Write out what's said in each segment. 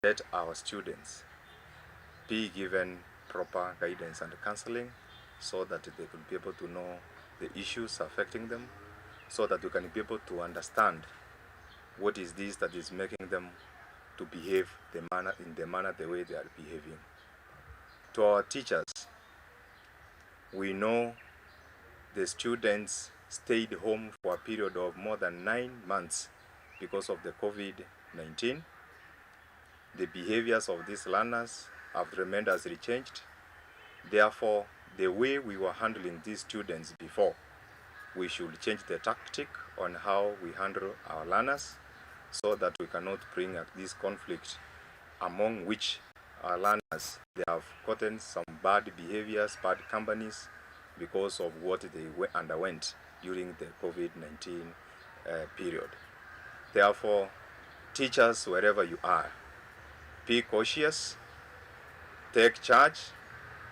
let our students be given proper guidance and counseling so that they could be able to know the issues affecting them, so that we can be able to understand what is this that is making them to behave in the way they are behaving. To our teachers, we know the students stayed home for a period of more than 9 months because of the COVID-19. The behaviors of these learners have tremendously changed. Therefore, the way we were handling these students before, we should change the tactic on how we handle our learners so that we cannot bring this conflict among which our learners, they have gotten some bad behaviors, bad companies because of what they underwent during the COVID-19 period. Therefore, teachers, wherever you are, be cautious, take charge,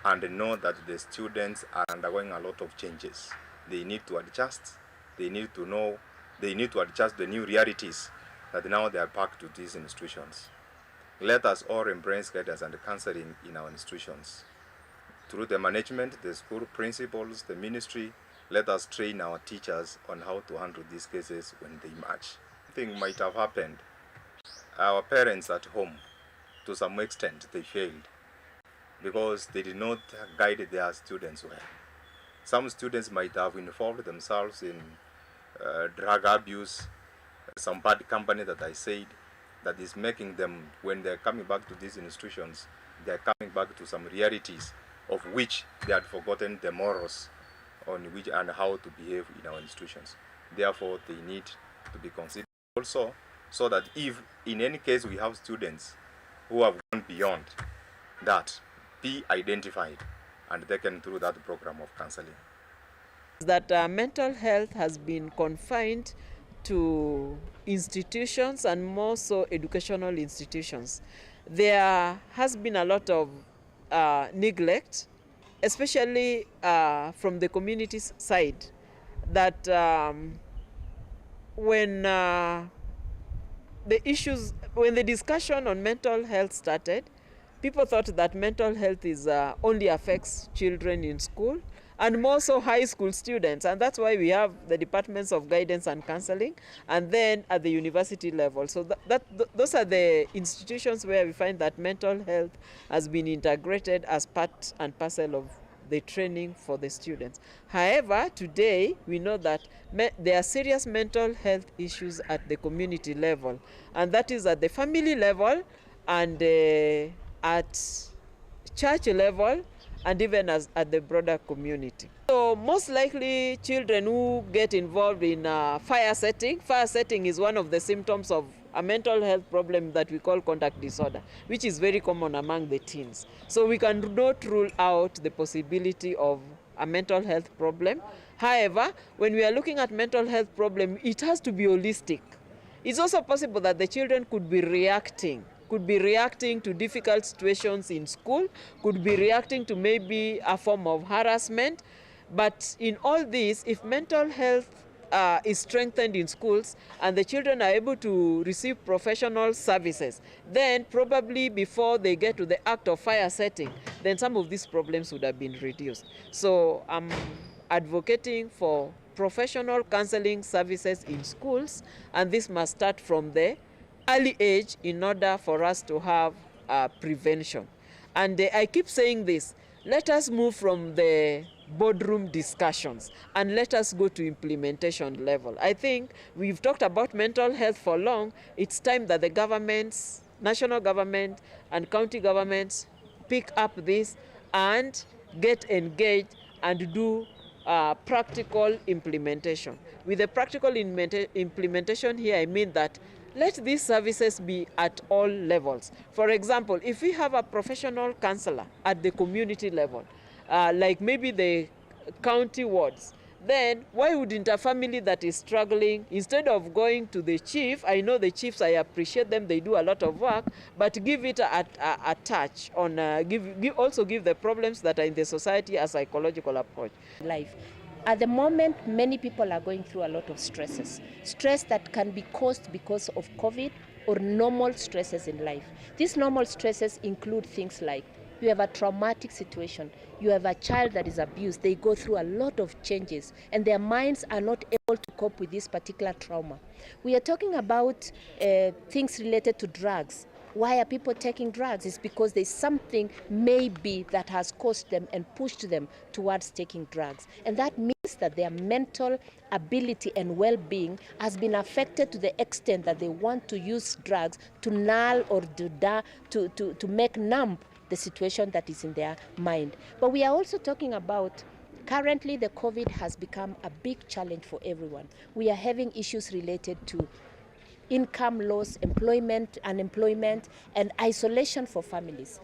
and know that the students are undergoing a lot of changes. They need to adjust. They need to adjust the new realities that now they are back to these institutions. Let us all embrace guidance and counseling in our institutions. Through the management, the school principals, the ministry, let us train our teachers on how to handle these cases when they emerge. Something might have happened. Our parents at home, to some extent, they failed because they did not guide their students well. Some students might have involved themselves in drug abuse, some bad company that I said, that is making them, when they're coming back to these institutions, they're coming back to some realities of which they had forgotten the morals on which and how to behave in our institutions. Therefore, they need to be considered also, so that if in any case we have students who have gone beyond that, be identified and taken through that program of counseling. That mental health has been confined to institutions, and more so educational institutions. There has been a lot of neglect, especially from the community's side, that when the discussion on mental health started, people thought that mental health only affects children in school, and more so high school students. And that's why we have the departments of guidance and counseling, and then at the university level. So those are the institutions where we find that mental health has been integrated as part and parcel of the training for the students. However, today we know that there are serious mental health issues at the community level, and that is at the family level, and at church level, and even at the broader community. So most likely children who get involved in fire setting is one of the symptoms of a mental health problem that we call conduct disorder, which is very common among the teens. So we cannot rule out the possibility of a mental health problem. However, when we are looking at mental health problem, it has to be holistic. It's also possible that the children could be reacting to difficult situations in school, could be reacting to maybe a form of harassment. But in all this, if mental health is strengthened in schools and the children are able to receive professional services, then probably before they get to the act of fire setting, then some of these problems would have been reduced. So I'm advocating for professional counseling services in schools, and this must start from the early age in order for us to have prevention. And I keep saying this, let us move from the boardroom discussions and let us go to implementation level. I think we've talked about mental health for long. It's time that the governments, national government and county governments, pick up this and get engaged and do practical implementation. With the practical implementation here, I mean that let these services be at all levels. For example, if we have a professional counselor at the community level, like maybe the county wards, then why wouldn't a family that is struggling, instead of going to the chief, I know the chiefs, I appreciate them, they do a lot of work, but give it a touch on, also give the problems that are in the society a psychological approach. Life. At the moment, many people are going through a lot of stresses. Stress that can be caused because of COVID, or normal stresses in life. These normal stresses include things like you have a traumatic situation, you have a child that is abused, they go through a lot of changes and their minds are not able to cope with this particular trauma. We are talking about things related to drugs. Why are people taking drugs? It's because there's something maybe that has caused them and pushed them towards taking drugs. And that means that their mental ability and well-being has been affected to the extent that they want to use drugs to null or to make numb the situation that is in their mind. But we are also talking about currently the COVID has become a big challenge for everyone. We are having issues related to income loss, employment, unemployment, and isolation for families.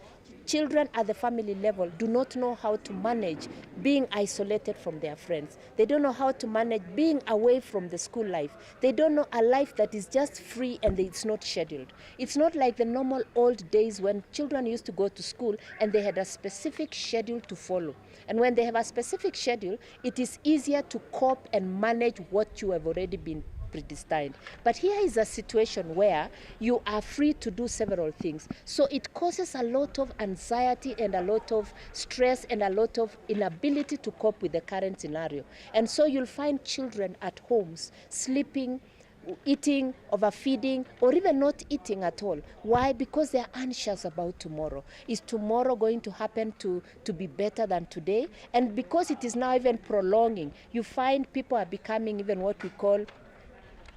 Children at the family level do not know how to manage being isolated from their friends. They don't know how to manage being away from the school life. They don't know a life that is just free and it's not scheduled. It's not like the normal old days when children used to go to school and they had a specific schedule to follow. And when they have a specific schedule, it is easier to cope and manage what you have already been predestined. But here is a situation where you are free to do several things. So it causes a lot of anxiety and a lot of stress and a lot of inability to cope with the current scenario. And so you'll find children at homes sleeping, eating, overfeeding, or even not eating at all. Why? Because they're anxious about tomorrow. Is tomorrow going to happen to be better than today? And because it is now even prolonging, you find people are becoming even what we call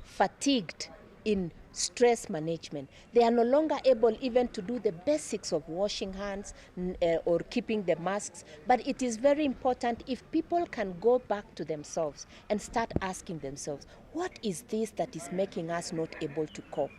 fatigued in stress management. They are no longer able even to do the basics of washing hands or keeping the masks. But it is very important if people can go back to themselves and start asking themselves, what is this that is making us not able to cope?